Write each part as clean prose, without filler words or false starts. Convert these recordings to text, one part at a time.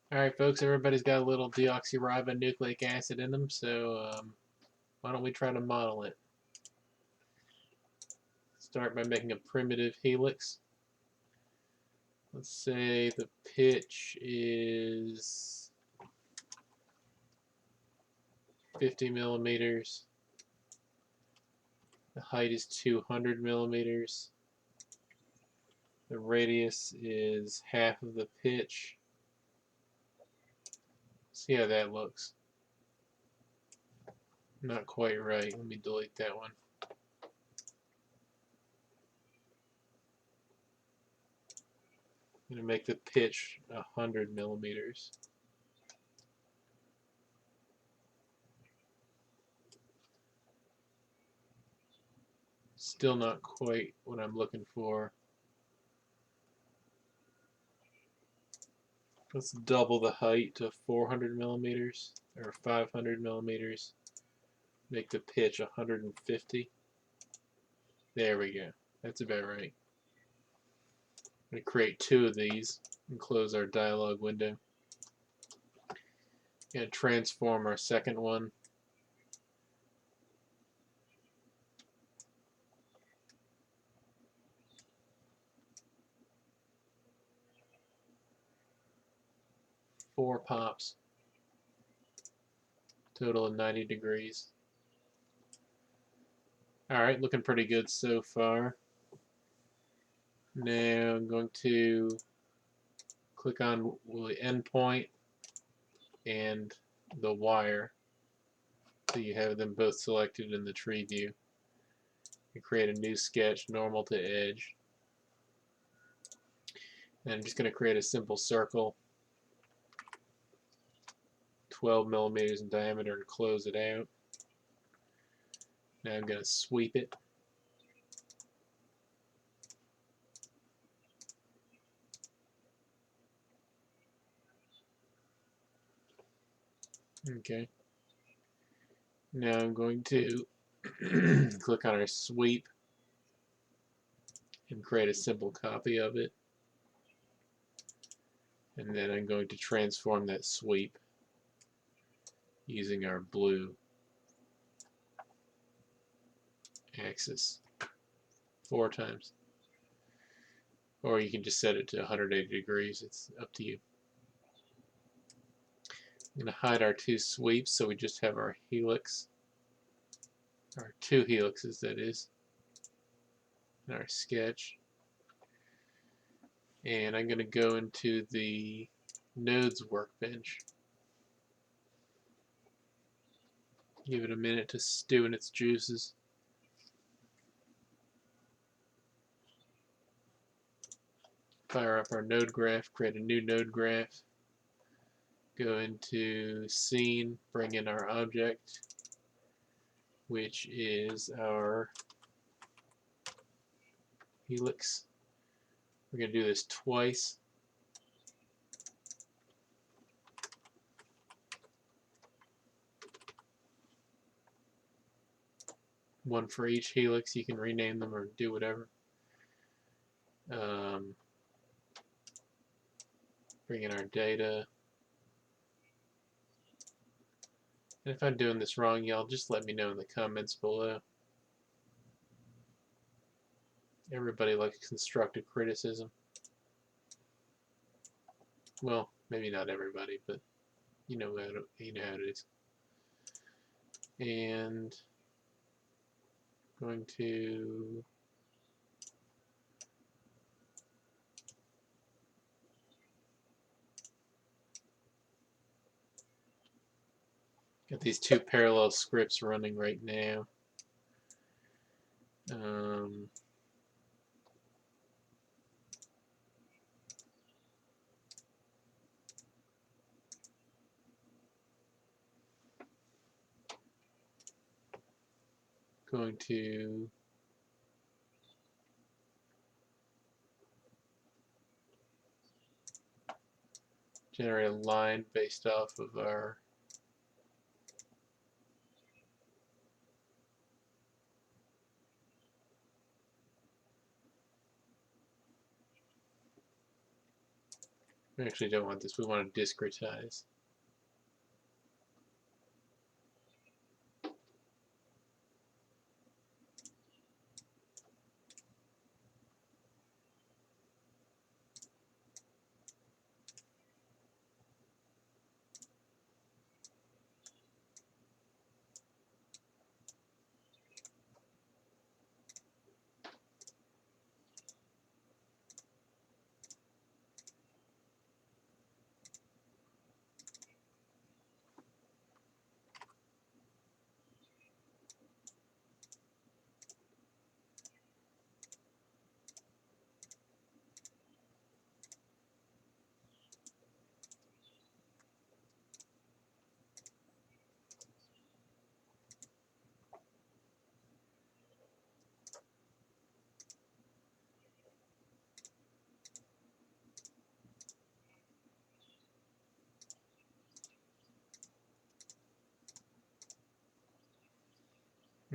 Alright folks, everybody's got a little deoxyribonucleic acid in them, so why don't we try to model it? Start by making a primitive helix. Let's say the pitch is 50 millimeters. The height is 200 millimeters. The radius is half of the pitch. See how that looks. Not quite right. Let me delete that one. I'm going to make the pitch 100 millimeters. Still not quite what I'm looking for. Let's double the height to 400 millimeters or 500 millimeters. Make the pitch 150. There we go. That's about right. I'm going to create two of these and close our dialog window. Going to transform our second one. Four pops. Total of 90 degrees. Alright, looking pretty good so far. Now I'm going to click on the endpoint and the wire so you have them both selected in the tree view. You create a new sketch, normal to edge. And I'm just going to create a simple circle, 12 millimeters in diameter, and close it out. Now I'm going to sweep it. Okay. Now I'm going to click on our sweep and create a simple copy of it. And then I'm going to transform that sweep using our blue axis 4 times. Or you can just set it to 180 degrees. It's up to you. I'm going to hide our two sweeps so we just have our helix, or two helixes that is, in our sketch. And I'm going to go into the nodes workbench. Give it a minute to stew in its juices. Fire up our node graph, create a new node graph. Go into scene, bring in our object, which is our helix. We're going to do this twice. One for each helix. You can rename them or do whatever. Bring in our data. And if I'm doing this wrong, y'all just let me know in the comments below. Everybody likes constructive criticism. Well, maybe not everybody, but you know how it is. And going to got these two parallel scripts running right now. Going to generate a line based off of our We actually don't want this. We want to discretize.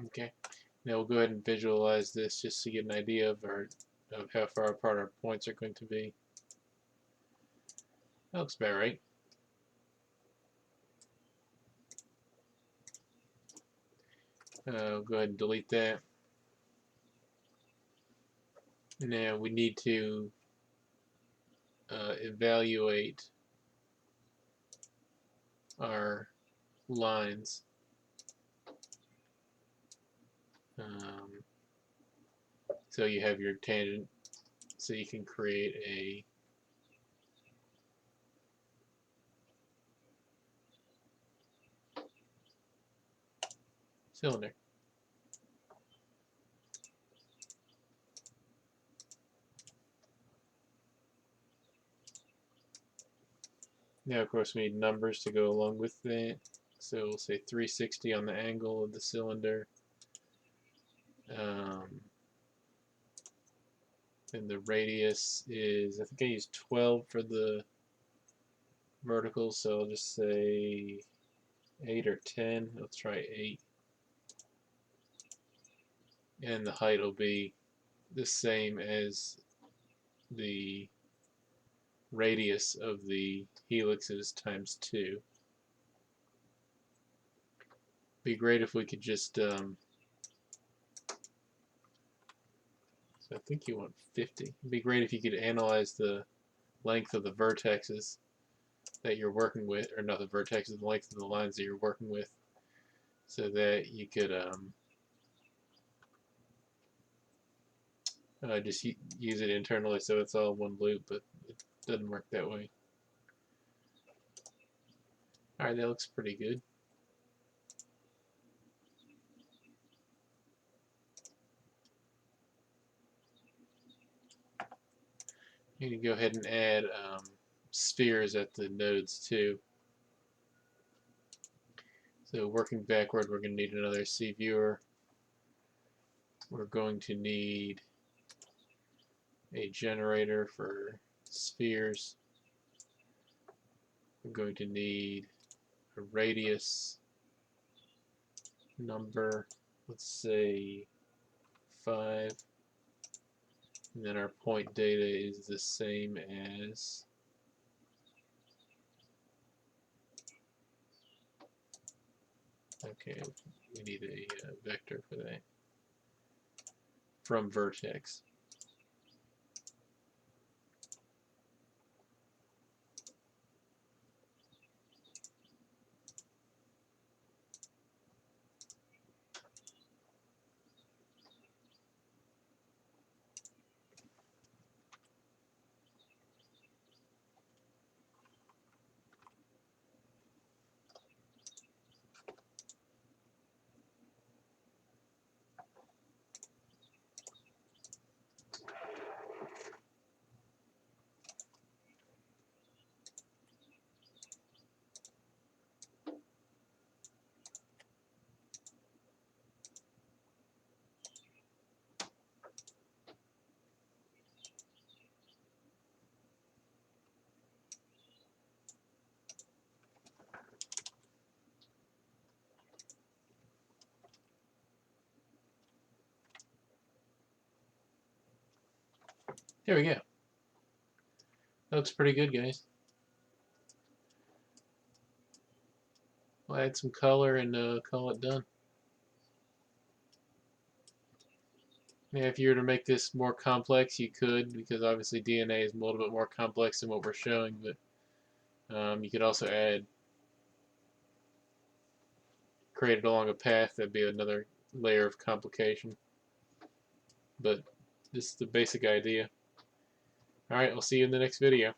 Okay. Now we'll go ahead and visualize this just to get an idea of how far apart our points are going to be. That looks about right. We'll go ahead and delete that. Now we need to evaluate our lines. So you have your tangent, so you can create a cylinder. Now, of course, we need numbers to go along with that. So we'll say 360 on the angle of the cylinder. And the radius is, I think I used 12 for the vertical, so I'll just say 8 or 10. Let's try 8. And the height will be the same as the radius of the helixes times 2. Be great if we could just so I think you want 50. It'd be great if you could analyze the length of the vertexes that you're working with, or not the vertexes, the length of the lines that you're working with, so that you could just use it internally so it's all one loop, but it doesn't work that way. Alright, that looks pretty good. You can go ahead and add spheres at the nodes too. So working backward, we're going to need another C viewer. We're going to need a generator for spheres. We're going to need a radius number, let's say 5. And then our point data is the same as okay, we need a vector for that from vertex. There we go. That looks pretty good, guys. We'll add some color and call it done. Yeah, if you were to make this more complex, you could, because obviously DNA is a little bit more complex than what we're showing, but you could also create it along a path. That'd be another layer of complication. But this is the basic idea. Alright, I'll see you in the next video.